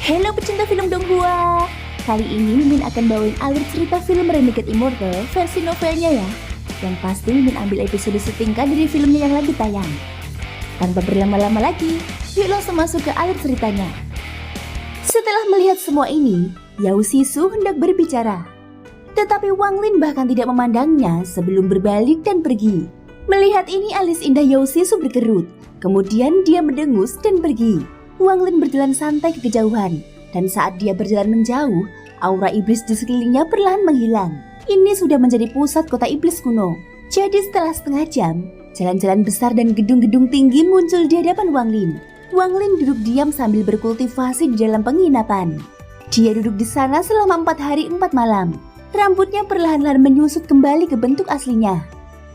Halo pecinta film Donghua. Kali ini Mimin akan bawain alur cerita film Renegade Immortal versi novelnya ya. Yang pasti Mimin ambil episode setingkat dari filmnya yang lagi tayang. Tanpa berlama-lama lagi, yuk langsung masuk ke alur ceritanya. Setelah melihat semua ini, Yao Sisu hendak berbicara. Tetapi Wang Lin bahkan tidak memandangnya sebelum berbalik dan pergi. Melihat ini alis indah Yao Sisu berkerut. Kemudian dia mendengus dan pergi. Wang Lin berjalan santai ke kejauhan, dan saat dia berjalan menjauh, aura iblis di sekelilingnya perlahan menghilang. Ini sudah menjadi pusat kota iblis kuno. Jadi setelah setengah jam, jalan-jalan besar dan gedung-gedung tinggi muncul di hadapan Wang Lin. Wang Lin duduk diam sambil berkultivasi di dalam penginapan. Dia duduk di sana selama 4 hari 4 malam. Rambutnya perlahan-lahan menyusut kembali ke bentuk aslinya.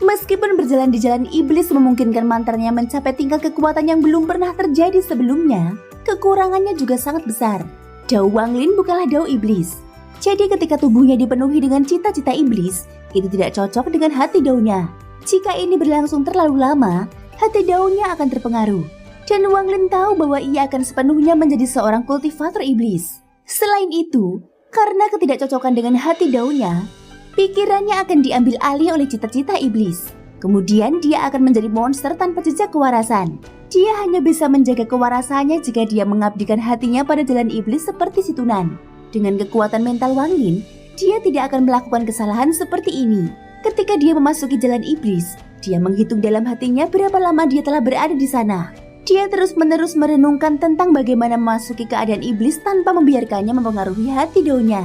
Meskipun berjalan di jalan iblis memungkinkan mantranya mencapai tingkat kekuatan yang belum pernah terjadi sebelumnya, kekurangannya juga sangat besar. Dao Wang Lin bukanlah dao iblis. Jadi ketika tubuhnya dipenuhi dengan cita-cita iblis, itu tidak cocok dengan hati daonya. Jika ini berlangsung terlalu lama, hati daonya akan terpengaruh. Dan Wang Lin tahu bahwa ia akan sepenuhnya menjadi seorang kultivator iblis. Selain itu, karena ketidakcocokan dengan hati daonya, pikirannya akan diambil alih oleh cita-cita iblis. Kemudian dia akan menjadi monster tanpa jejak kewarasan. Dia hanya bisa menjaga kewarasannya jika dia mengabdikan hatinya pada jalan iblis seperti si Tunan. Dengan kekuatan mental Wang Lin, dia tidak akan melakukan kesalahan seperti ini. Ketika dia memasuki jalan iblis, dia menghitung dalam hatinya berapa lama dia telah berada di sana. Dia terus-menerus merenungkan tentang bagaimana memasuki keadaan iblis tanpa membiarkannya mempengaruhi hati daonya.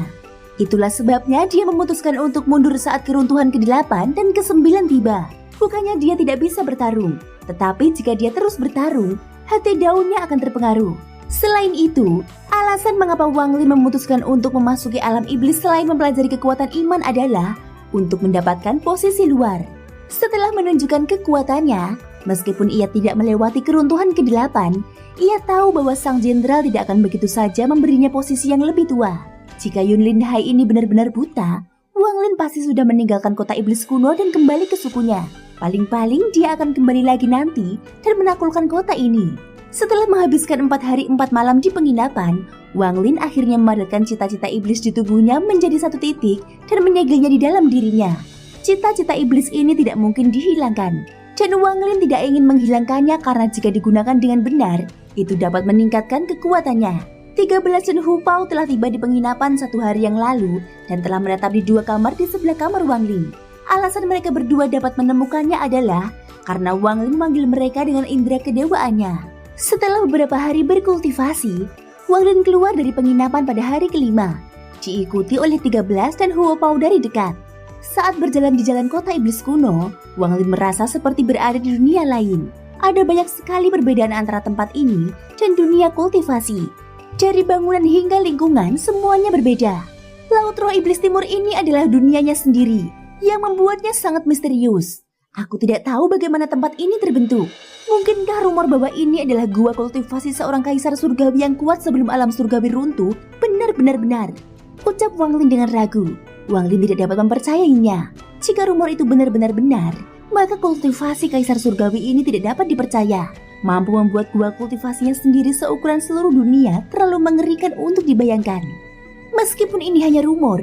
Itulah sebabnya dia memutuskan untuk mundur saat keruntuhan ke-8 dan ke-9 tiba. Bukannya dia tidak bisa bertarung, tetapi jika dia terus bertarung, hati daunnya akan terpengaruh. Selain itu, alasan mengapa Wang Lin memutuskan untuk memasuki alam iblis selain mempelajari kekuatan iman adalah untuk mendapatkan posisi luar. Setelah menunjukkan kekuatannya, meskipun ia tidak melewati keruntuhan ke-8, ia tahu bahwa sang jenderal tidak akan begitu saja memberinya posisi yang lebih tua. Jika Yun Lin Hai ini benar-benar buta, Wang Lin pasti sudah meninggalkan kota iblis kuno dan kembali ke sukunya. Paling-paling dia akan kembali lagi nanti dan menaklukkan kota ini. Setelah menghabiskan 4 hari 4 malam di penginapan, Wang Lin akhirnya memadatkan cita-cita iblis di tubuhnya menjadi satu titik dan menyegelnya di dalam dirinya. Cita-cita iblis ini tidak mungkin dihilangkan. Dan Wang Lin tidak ingin menghilangkannya karena jika digunakan dengan benar, itu dapat meningkatkan kekuatannya. 13 dan Hu Pao telah tiba di penginapan 1 hari yang lalu dan telah menetap di 2 kamar di sebelah kamar Wang Lin. Alasan mereka berdua dapat menemukannya adalah karena Wang Lin memanggil mereka dengan indera kedewaannya. Setelah beberapa hari berkultivasi, Wang Lin keluar dari penginapan pada hari kelima, diikuti oleh 13 dan Hu Pao dari dekat. Saat berjalan di jalan kota iblis kuno, Wang Lin merasa seperti berada di dunia lain. Ada banyak sekali perbedaan antara tempat ini dan dunia kultivasi. Dari bangunan hingga lingkungan, semuanya berbeda. Laut Roh Iblis Timur ini adalah dunianya sendiri, yang membuatnya sangat misterius. Aku tidak tahu bagaimana tempat ini terbentuk. Mungkinkah rumor bahwa ini adalah gua kultivasi seorang kaisar surgawi yang kuat sebelum alam surgawi runtuh benar-benar benar? Ucap Wang Lin dengan ragu. Wang Lin tidak dapat mempercayainya. Jika rumor itu benar-benar benar, maka kultivasi kaisar surgawi ini tidak dapat dipercaya. Mampu membuat gua kultivasinya sendiri seukuran seluruh dunia terlalu mengerikan untuk dibayangkan. Meskipun ini hanya rumor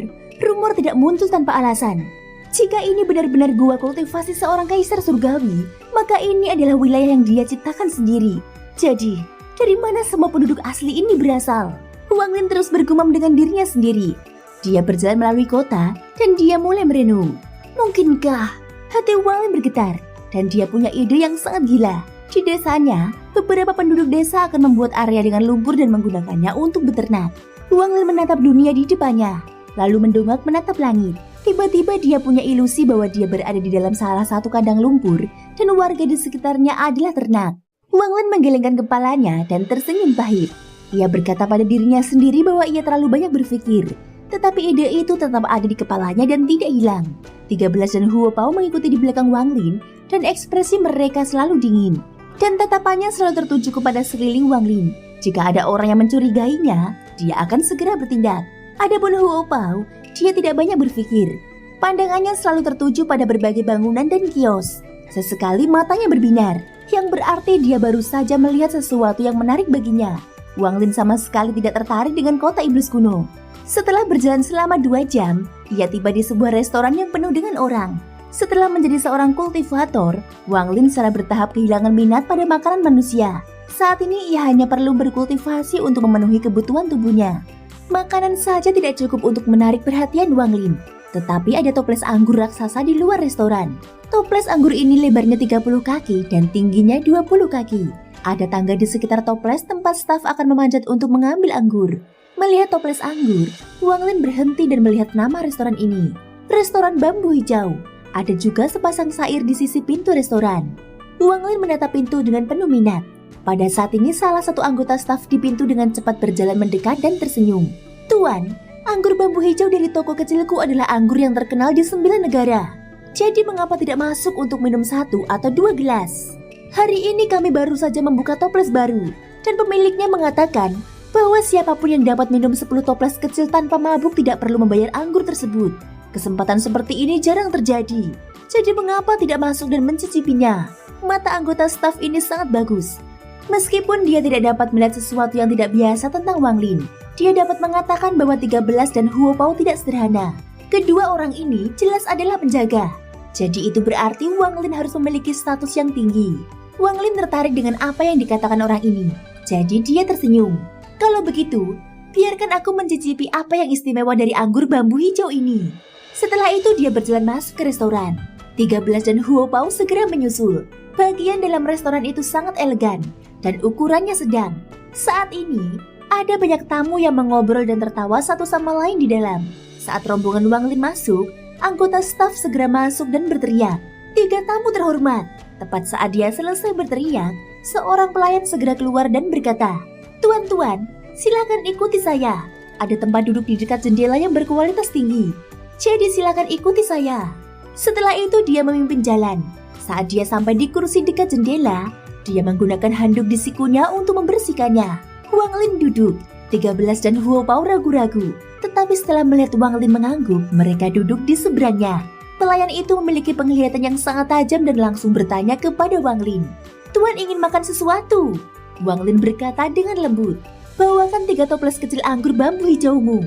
tidak muncul tanpa alasan. Jika ini benar-benar gua kultivasi seorang kaisar surgawi, maka ini adalah wilayah yang dia ciptakan sendiri. Jadi, dari mana semua penduduk asli ini berasal? Wang Lin terus bergumam dengan dirinya sendiri. Dia berjalan melalui kota dan dia mulai merenung. Mungkinkah? Hati Wang Lin bergetar dan dia punya ide yang sangat gila. Di desanya, beberapa penduduk desa akan membuat area dengan lumpur dan menggunakannya untuk beternak. Wang Lin menatap dunia di depannya, lalu mendongak menatap langit. Tiba-tiba dia punya ilusi bahwa dia berada di dalam salah satu kandang lumpur dan warga di sekitarnya adalah ternak. Wang Lin menggelengkan kepalanya dan tersenyum pahit. Ia berkata pada dirinya sendiri bahwa ia terlalu banyak berpikir, tetapi ide itu tetap ada di kepalanya dan tidak hilang. 13 dan Hu Pao mengikuti di belakang Wang Lin dan ekspresi mereka selalu dingin. Dan tatapannya selalu tertuju kepada sekeliling Wang Lin. Jika ada orang yang mencurigainya, dia akan segera bertindak. Adapun Hu Pao, dia tidak banyak berpikir. Pandangannya selalu tertuju pada berbagai bangunan dan kios. Sesekali matanya berbinar, yang berarti dia baru saja melihat sesuatu yang menarik baginya. Wang Lin sama sekali tidak tertarik dengan kota iblis kuno. Setelah berjalan selama 2 jam, ia tiba di sebuah restoran yang penuh dengan orang. Setelah menjadi seorang kultivator, Wang Lin secara bertahap kehilangan minat pada makanan manusia. Saat ini ia hanya perlu berkultivasi untuk memenuhi kebutuhan tubuhnya. Makanan saja tidak cukup untuk menarik perhatian Wang Lin. Tetapi ada toples anggur raksasa di luar restoran. Toples anggur ini lebarnya 30 kaki dan tingginya 20 kaki. Ada tangga di sekitar toples tempat staf akan memanjat untuk mengambil anggur. Melihat toples anggur, Wang Lin berhenti dan melihat nama restoran ini. Restoran Bambu Hijau. Ada juga sepasang sair di sisi pintu restoran. Wang Lin menatap pintu dengan penuh minat. Pada saat ini salah satu anggota staf di pintu dengan cepat berjalan mendekat dan tersenyum. "Tuan, anggur bambu hijau dari toko kecilku adalah anggur yang terkenal di 9 negara. Jadi mengapa tidak masuk untuk minum 1 atau 2 gelas? Hari ini kami baru saja membuka toples baru dan pemiliknya mengatakan bahwa siapapun yang dapat minum 10 toples kecil tanpa mabuk tidak perlu membayar anggur tersebut. Kesempatan seperti ini jarang terjadi. Jadi mengapa tidak masuk dan mencicipinya?" Mata anggota staf ini sangat bagus. Meskipun dia tidak dapat melihat sesuatu yang tidak biasa tentang Wang Lin, dia dapat mengatakan bahwa 13 dan Huo Pao tidak sederhana. Kedua orang ini jelas adalah penjaga. Jadi itu berarti Wang Lin harus memiliki status yang tinggi. Wang Lin tertarik dengan apa yang dikatakan orang ini. Jadi dia tersenyum. "Kalau begitu, biarkan aku mencicipi apa yang istimewa dari anggur bambu hijau ini." Setelah itu dia berjalan masuk ke restoran. 13 dan Huo Pao segera menyusul. Bagian dalam restoran itu sangat elegan dan ukurannya sedang. Saat ini, ada banyak tamu yang mengobrol dan tertawa satu sama lain di dalam. Saat rombongan Wang Lin masuk, anggota staf segera masuk dan berteriak, "Tiga tamu terhormat." Tepat saat dia selesai berteriak, seorang pelayan segera keluar dan berkata, "Tuan-tuan, silakan ikuti saya. Ada tempat duduk di dekat jendela yang berkualitas tinggi. Jadi silakan ikuti saya." Setelah itu dia memimpin jalan. Saat dia sampai di kursi dekat jendela, dia menggunakan handuk di sikunya untuk membersihkannya. Wang Lin duduk. 13 dan Huo Pao ragu-ragu. Tetapi setelah melihat Wang Lin mengangguk, mereka duduk di seberangnya. Pelayan itu memiliki penglihatan yang sangat tajam dan langsung bertanya kepada Wang Lin, "Tuan ingin makan sesuatu?" Wang Lin berkata dengan lembut, "Bawakan 3 toples kecil anggur bambu hijaumu."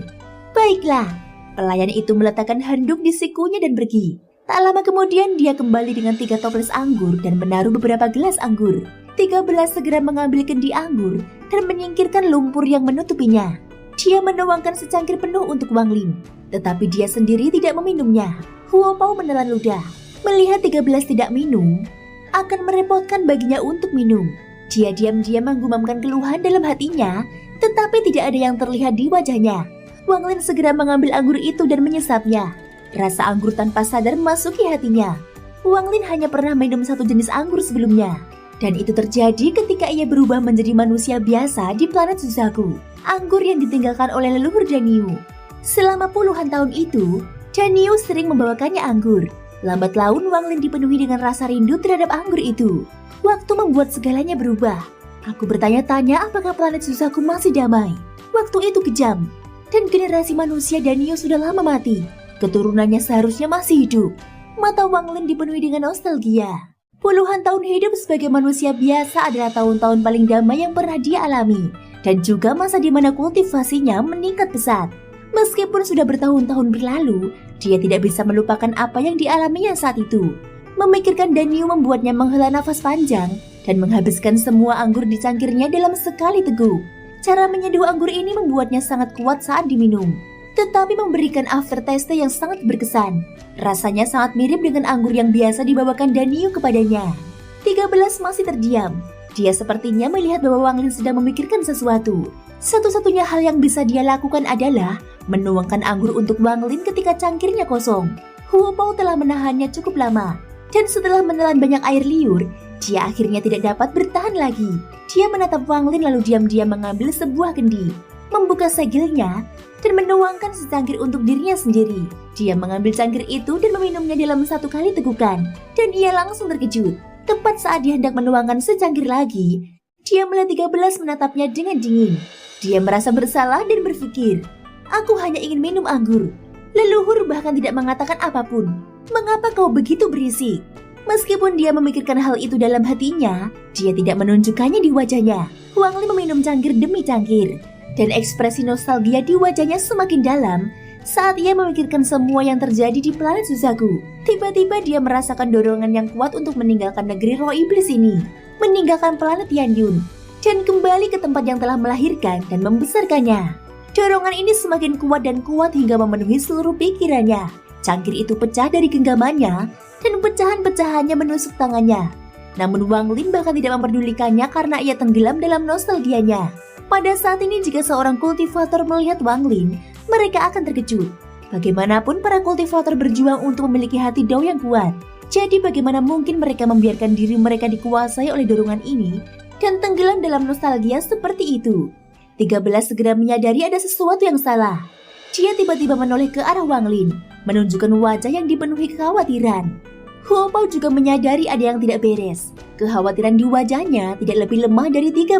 "Baiklah." Pelayan itu meletakkan handuk di sikunya dan pergi. Tak lama kemudian dia kembali dengan 3 toples anggur dan menaruh beberapa gelas anggur. 13 segera mengambil kendi anggur dan menyingkirkan lumpur yang menutupinya. Dia menuangkan secangkir penuh untuk Wang Lin, tetapi dia sendiri tidak meminumnya. Huo Pao menelan ludah. Melihat 13 tidak minum, akan merepotkan baginya untuk minum. Dia diam-diam menggumamkan keluhan dalam hatinya, tetapi tidak ada yang terlihat di wajahnya. Wang Lin segera mengambil anggur itu dan menyesapnya. Rasa anggur tanpa sadar memasuki hatinya. Wang Lin hanya pernah minum 1 jenis anggur sebelumnya. Dan itu terjadi ketika ia berubah menjadi manusia biasa di planet Suzaku. Anggur yang ditinggalkan oleh leluhur Danyu. Selama puluhan tahun itu, Danyu sering membawakannya anggur. Lambat laun Wang Lin dipenuhi dengan rasa rindu terhadap anggur itu. Waktu membuat segalanya berubah. Aku bertanya-tanya apakah planet Suzaku masih damai. Waktu itu kejam. Dan generasi manusia Danyu sudah lama mati. Keturunannya seharusnya masih hidup. Mata Wang Lin dipenuhi dengan nostalgia. Puluhan tahun hidup sebagai manusia biasa adalah tahun-tahun paling damai yang pernah dia alami. Dan juga masa di mana kultivasinya meningkat pesat. Meskipun sudah bertahun-tahun berlalu, dia tidak bisa melupakan apa yang dialaminya saat itu. Memikirkan Danyu membuatnya menghela nafas panjang dan menghabiskan semua anggur di cangkirnya dalam sekali teguk. Cara menyeduh anggur ini membuatnya sangat kuat saat diminum. Tetapi memberikan aftertaste yang sangat berkesan. Rasanya sangat mirip dengan anggur yang biasa dibawakan Danyu kepadanya. 13 masih terdiam. Dia sepertinya melihat bahwa Wang Lin sedang memikirkan sesuatu. Satu-satunya hal yang bisa dia lakukan adalah menuangkan anggur untuk Wang Lin ketika cangkirnya kosong. Huo Pao telah menahannya cukup lama. Dan setelah menelan banyak air liur, dia akhirnya tidak dapat bertahan lagi. Dia menatap Wang Lin lalu diam-diam mengambil sebuah kendi. Membuka segelnya dan menuangkan secangkir untuk dirinya sendiri. Dia mengambil cangkir itu dan meminumnya dalam 1 kali tegukan. Dan ia langsung terkejut. Tepat saat dia hendak menuangkan secangkir lagi, dia melihat 13 menatapnya dengan dingin. Dia merasa bersalah dan berpikir, "Aku hanya ingin minum anggur. Leluhur bahkan tidak mengatakan apapun. Mengapa kau begitu berisik?" Meskipun dia memikirkan hal itu dalam hatinya, dia tidak menunjukkannya di wajahnya. Wang Lin meminum cangkir demi cangkir, dan ekspresi nostalgia di wajahnya semakin dalam saat ia memikirkan semua yang terjadi di planet Suzaku. Tiba-tiba dia merasakan dorongan yang kuat untuk meninggalkan negeri roh iblis ini, meninggalkan planet Yanyun, dan kembali ke tempat yang telah melahirkan dan membesarkannya. Dorongan ini semakin kuat dan kuat hingga memenuhi seluruh pikirannya. Cangkir itu pecah dari genggamannya, dan pecahan-pecahannya menusuk tangannya. Namun Wang Lin bahkan tidak memperdulikannya karena ia tenggelam dalam nostalgianya. Pada saat ini jika seorang kultivator melihat Wang Lin, mereka akan terkejut. Bagaimanapun para kultivator berjuang untuk memiliki hati Dao yang kuat. Jadi bagaimana mungkin mereka membiarkan diri mereka dikuasai oleh dorongan ini dan tenggelam dalam nostalgia seperti itu. 13 segera menyadari ada sesuatu yang salah. Dia tiba-tiba menoleh ke arah Wang Lin, menunjukkan wajah yang dipenuhi kekhawatiran. Huo Pao juga menyadari ada yang tidak beres. Kekhawatiran di wajahnya tidak lebih lemah dari 13.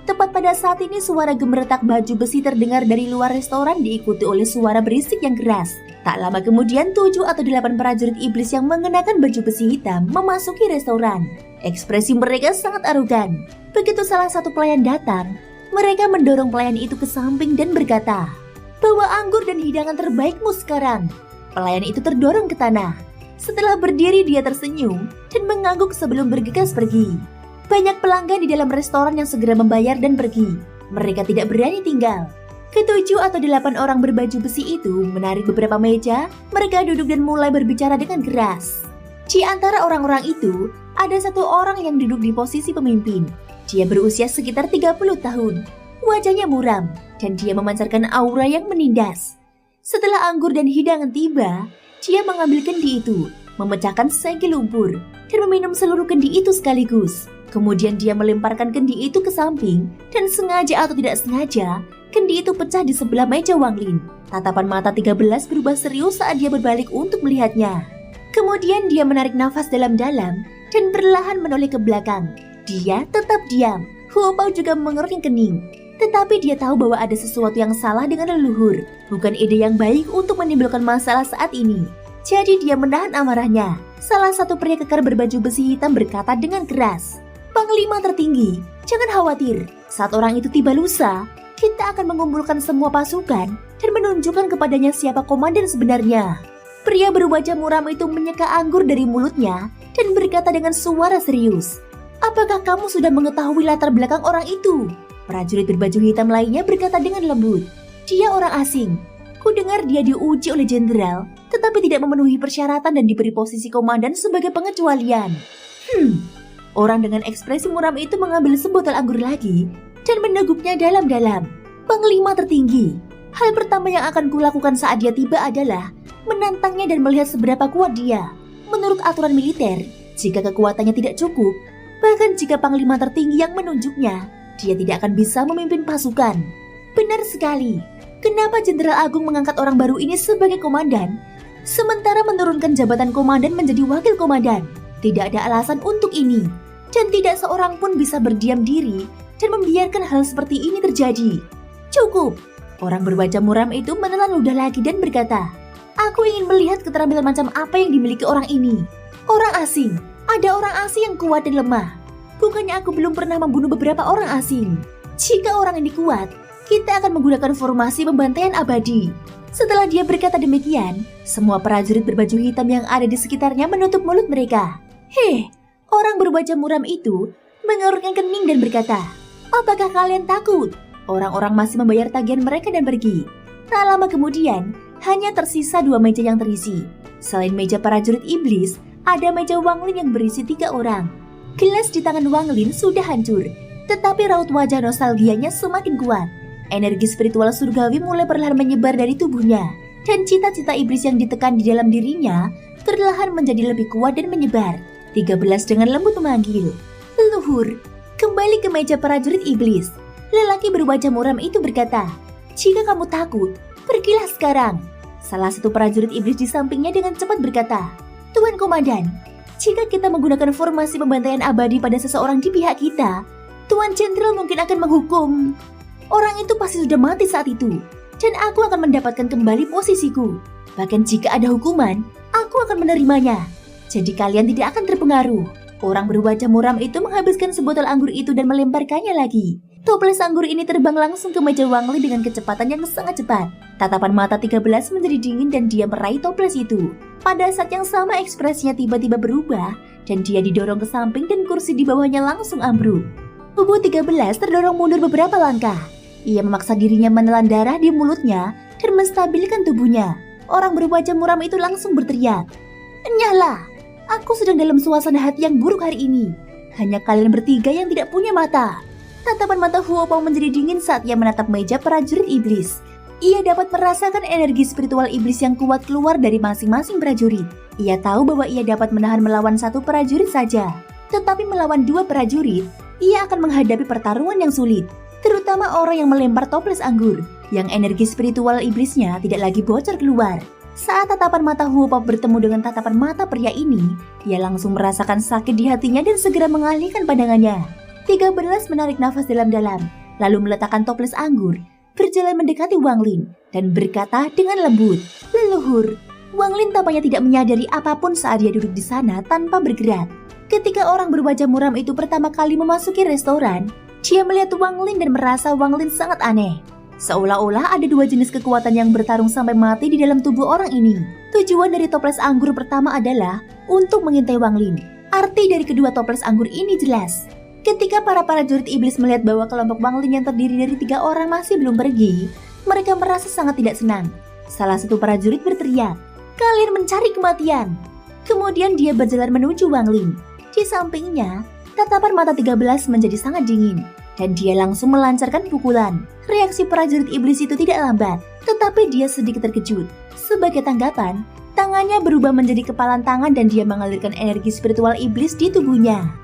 Tepat pada saat ini suara gemeretak baju besi terdengar dari luar restoran diikuti oleh suara berisik yang keras. Tak lama kemudian 7 atau 8 prajurit iblis yang mengenakan baju besi hitam memasuki restoran. Ekspresi mereka sangat arogan. Begitu salah satu pelayan datang, mereka mendorong pelayan itu ke samping dan berkata, "Bawa anggur dan hidangan terbaikmu sekarang." Pelayan itu terdorong ke tanah. Setelah berdiri dia tersenyum dan mengangguk sebelum bergegas pergi. Banyak pelanggan di dalam restoran yang segera membayar dan pergi. Mereka tidak berani tinggal. Ketujuh atau 8 orang berbaju besi itu menarik beberapa meja. Mereka duduk dan mulai berbicara dengan keras. Di antara orang-orang itu, ada satu orang yang duduk di posisi pemimpin. Dia berusia sekitar 30 tahun. Wajahnya muram dan dia memancarkan aura yang menindas. Setelah anggur dan hidangan tiba, dia mengambil kendi itu, memecahkan segel lumpur, dan meminum seluruh kendi itu sekaligus. Kemudian dia melemparkan kendi itu ke samping, dan sengaja atau tidak sengaja, kendi itu pecah di sebelah meja Wang Lin. Tatapan mata 13 berubah serius saat dia berbalik untuk melihatnya. Kemudian dia menarik nafas dalam-dalam, dan perlahan menoleh ke belakang. Dia tetap diam. Huo Pao juga mengerutkan kening. Tetapi dia tahu bahwa ada sesuatu yang salah dengan leluhur. Bukan ide yang baik untuk menimbulkan masalah saat ini. Jadi dia menahan amarahnya. Salah satu pria kekar berbaju besi hitam berkata dengan keras, "Panglima tertinggi, jangan khawatir. Saat orang itu tiba lusa, kita akan mengumpulkan semua pasukan dan menunjukkan kepadanya siapa komandan sebenarnya." Pria berwajah muram itu menyeka anggur dari mulutnya dan berkata dengan suara serius, "Apakah kamu sudah mengetahui latar belakang orang itu?" Prajurit berbaju hitam lainnya berkata dengan lembut, "Dia orang asing. Ku dengar dia diuji oleh jenderal, tetapi tidak memenuhi persyaratan dan diberi posisi komandan sebagai pengecualian." Orang dengan ekspresi muram itu mengambil sebotol anggur lagi dan meneguknya dalam-dalam. "Panglima tertinggi, hal pertama yang akan kulakukan saat dia tiba adalah menantangnya dan melihat seberapa kuat dia. Menurut aturan militer, jika kekuatannya tidak cukup, bahkan jika panglima tertinggi yang menunjuknya, dia tidak akan bisa memimpin pasukan." Benar sekali. Kenapa Jenderal Agung mengangkat orang baru ini sebagai komandan, sementara menurunkan jabatan komandan menjadi wakil komandan? Tidak ada alasan untuk ini. Dan tidak seorang pun bisa berdiam diri dan membiarkan hal seperti ini terjadi. Cukup. Orang berwajah muram itu menelan ludah lagi dan berkata, "Aku ingin melihat keterampilan macam apa yang dimiliki orang ini. Orang asing. Ada orang asing yang kuat dan lemah. Bukannya aku belum pernah membunuh beberapa orang asing. Jika orang ini kuat, kita akan menggunakan formasi pembantaian abadi." Setelah dia berkata demikian, semua prajurit berbaju hitam yang ada di sekitarnya menutup mulut mereka. Orang berwajah muram itu mengerutkan kening dan berkata, "Apakah kalian takut?" Orang-orang masih membayar tagihan mereka dan pergi. Tak lama kemudian, hanya tersisa 2 meja yang terisi. Selain meja prajurit iblis, ada meja Wang Lin yang berisi 3 orang. Gelas di tangan Wang Lin sudah hancur, tetapi raut wajah nostalgianya semakin kuat. Energi spiritual surgawi mulai perlahan menyebar dari tubuhnya, dan cita-cita iblis yang ditekan di dalam dirinya perlahan menjadi lebih kuat dan menyebar. 13 dengan lembut memanggil, "Leluhur, kembali ke meja prajurit iblis." Lelaki berwajah muram itu berkata, "Jika kamu takut, pergilah sekarang." Salah satu prajurit iblis di sampingnya dengan cepat berkata, "Tuan Komandan, jika kita menggunakan formasi pembantaian abadi pada seseorang di pihak kita, Tuan Jenderal mungkin akan menghukum. Orang itu pasti sudah mati saat itu, dan aku akan mendapatkan kembali posisiku. Bahkan jika ada hukuman, aku akan menerimanya. Jadi kalian tidak akan terpengaruh." Orang berwajah muram itu menghabiskan sebotol anggur itu dan melemparkannya lagi. Toples anggur ini terbang langsung ke meja Wang Lin dengan kecepatan yang sangat cepat. Tatapan mata 13 menjadi dingin dan dia meraih toples itu. Pada saat yang sama ekspresinya tiba-tiba berubah dan dia didorong ke samping dan kursi di bawahnya langsung ambruk. Tubuh 13 terdorong mundur beberapa langkah. Ia memaksa dirinya menelan darah di mulutnya dan menstabilkan tubuhnya. Orang berwajah muram itu langsung berteriak, "Nyala! Aku sedang dalam suasana hati yang buruk hari ini. Hanya kalian bertiga yang tidak punya mata." Tatapan mata Huo Pao menjadi dingin saat ia menatap meja prajurit iblis. Ia dapat merasakan energi spiritual iblis yang kuat keluar dari masing-masing prajurit. Ia tahu bahwa ia dapat menahan melawan satu prajurit saja. Tetapi melawan dua prajurit, ia akan menghadapi pertarungan yang sulit. Terutama orang yang melempar toples anggur, yang energi spiritual iblisnya tidak lagi bocor keluar. Saat tatapan mata Huo Pao bertemu dengan tatapan mata pria ini, ia langsung merasakan sakit di hatinya dan segera mengalihkan pandangannya. 13 menarik nafas dalam-dalam, lalu meletakkan toples anggur, berjalan mendekati Wang Lin, dan berkata dengan lembut, "Leluhur." Wang Lin tampaknya tidak menyadari apapun saat dia duduk di sana tanpa bergerak. Ketika orang berwajah muram itu pertama kali memasuki restoran, dia melihat Wang Lin dan merasa Wang Lin sangat aneh. Seolah-olah ada dua jenis kekuatan yang bertarung sampai mati di dalam tubuh orang ini. Tujuan dari toples anggur pertama adalah untuk mengintai Wang Lin. Arti dari kedua toples anggur ini jelas. Ketika para prajurit iblis melihat bahwa kelompok Wang Lin yang terdiri dari 3 orang masih belum pergi, mereka merasa sangat tidak senang. Salah satu prajurit berteriak, "Kalian mencari kematian!" Kemudian dia berjalan menuju Wang Lin. Di sampingnya, tatapan mata 13 menjadi sangat dingin, dan dia langsung melancarkan pukulan. Reaksi prajurit iblis itu tidak lambat, tetapi dia sedikit terkejut. Sebagai tanggapan, tangannya berubah menjadi kepalan tangan dan dia mengalirkan energi spiritual iblis di tubuhnya.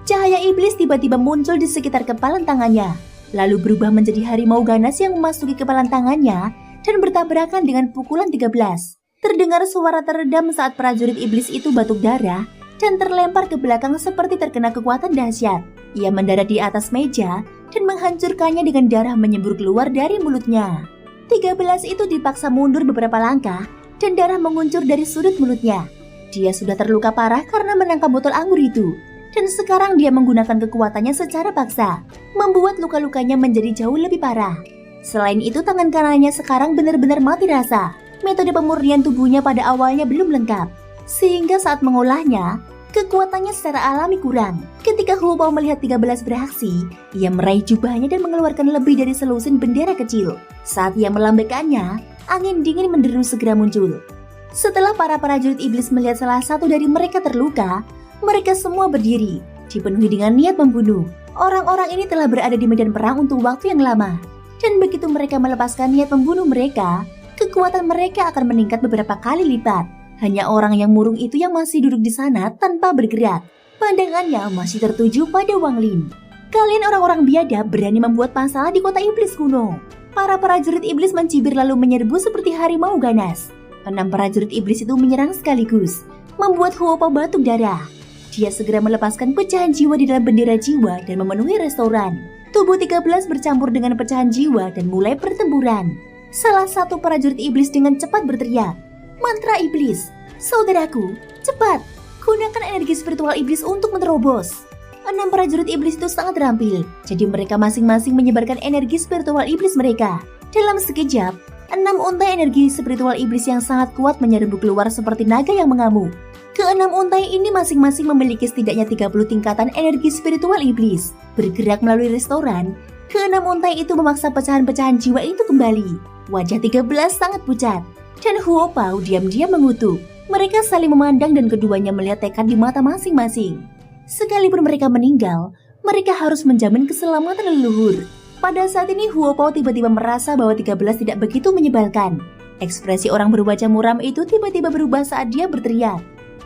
Cahaya iblis tiba-tiba muncul di sekitar kepalan tangannya, lalu berubah menjadi harimau ganas yang memasuki kepalan tangannya dan bertabrakan dengan pukulan 13. Terdengar suara teredam saat prajurit iblis itu batuk darah dan terlempar ke belakang seperti terkena kekuatan dahsyat. Ia mendarat di atas meja dan menghancurkannya dengan darah menyembur keluar dari mulutnya. 13 itu dipaksa mundur beberapa langkah dan darah menguncur dari sudut mulutnya. Dia sudah terluka parah karena menangkap botol anggur itu, dan sekarang dia menggunakan kekuatannya secara paksa, membuat luka-lukanya menjadi jauh lebih parah. Selain itu, tangan kanannya sekarang benar-benar mati rasa. Metode pemurnian tubuhnya pada awalnya belum lengkap, sehingga saat mengolahnya, kekuatannya secara alami kurang. Ketika Huo Pao melihat 13 beraksi, ia meraih jubahnya dan mengeluarkan lebih dari selusin bendera kecil. Saat ia melambaikannya, angin dingin menderu segera muncul. Setelah para prajurit iblis melihat salah satu dari mereka terluka, mereka semua berdiri, dipenuhi dengan niat membunuh. Orang-orang ini telah berada di medan perang untuk waktu yang lama, dan begitu mereka melepaskan niat membunuh mereka, kekuatan mereka akan meningkat beberapa kali lipat. Hanya orang yang murung itu yang masih duduk di sana tanpa bergerak. Pandangannya masih tertuju pada Wang Lin. "Kalian orang-orang biadab berani membuat masalah di kota iblis kuno." Para prajurit iblis mencibir lalu menyerbu seperti harimau ganas. 6 prajurit iblis itu menyerang sekaligus, membuat Huo Pao batuk darah. Dia segera melepaskan pecahan jiwa di dalam bendera jiwa dan memenuhi restoran. Tubuh 13 bercampur dengan pecahan jiwa dan mulai pertempuran. Salah satu prajurit iblis dengan cepat berteriak, "Mantra iblis, saudaraku, cepat, gunakan energi spiritual iblis untuk menerobos." 6 prajurit iblis itu sangat terampil, jadi mereka masing-masing menyebarkan energi spiritual iblis mereka. Dalam sekejap, 6 untai energi spiritual iblis yang sangat kuat menyerbu keluar seperti naga yang mengamuk. Ke-6 untai ini masing-masing memiliki setidaknya 30 tingkatan energi spiritual iblis. Bergerak melalui restoran, ke-6 untai itu memaksa pecahan-pecahan jiwa itu kembali. Wajah 13 sangat pucat, dan Huo Pao diam-diam mengutuk. Mereka saling memandang dan keduanya melihat tekad di mata masing-masing. Sekalipun mereka meninggal, mereka harus menjamin keselamatan leluhur. Pada saat ini Huo Pao tiba-tiba merasa bahwa 13 tidak begitu menyebalkan. Ekspresi orang berwajah muram itu tiba-tiba berubah saat dia berteriak,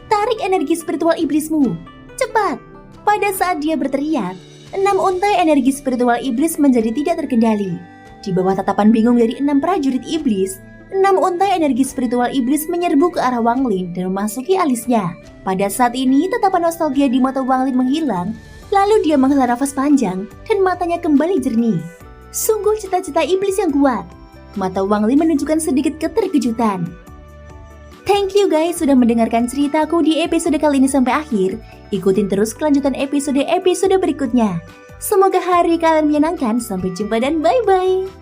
"Tarik energi spiritual iblismu, cepat!" Pada saat dia berteriak, 6 untai energi spiritual iblis menjadi tidak terkendali. Di bawah tatapan bingung dari 6 prajurit iblis, 6 untai energi spiritual iblis menyerbu ke arah Wang Lin dan memasuki alisnya. Pada saat ini, tatapan nostalgia di mata Wang Lin menghilang, lalu dia menghela nafas panjang dan matanya kembali jernih. Sungguh cita-cita iblis yang kuat. Mata Wang Lin menunjukkan sedikit keterkejutan. Thank you guys sudah mendengarkan ceritaku di episode kali ini sampai akhir. Ikutin terus kelanjutan episode berikutnya. Semoga hari kalian menyenangkan. Sampai jumpa dan bye-bye.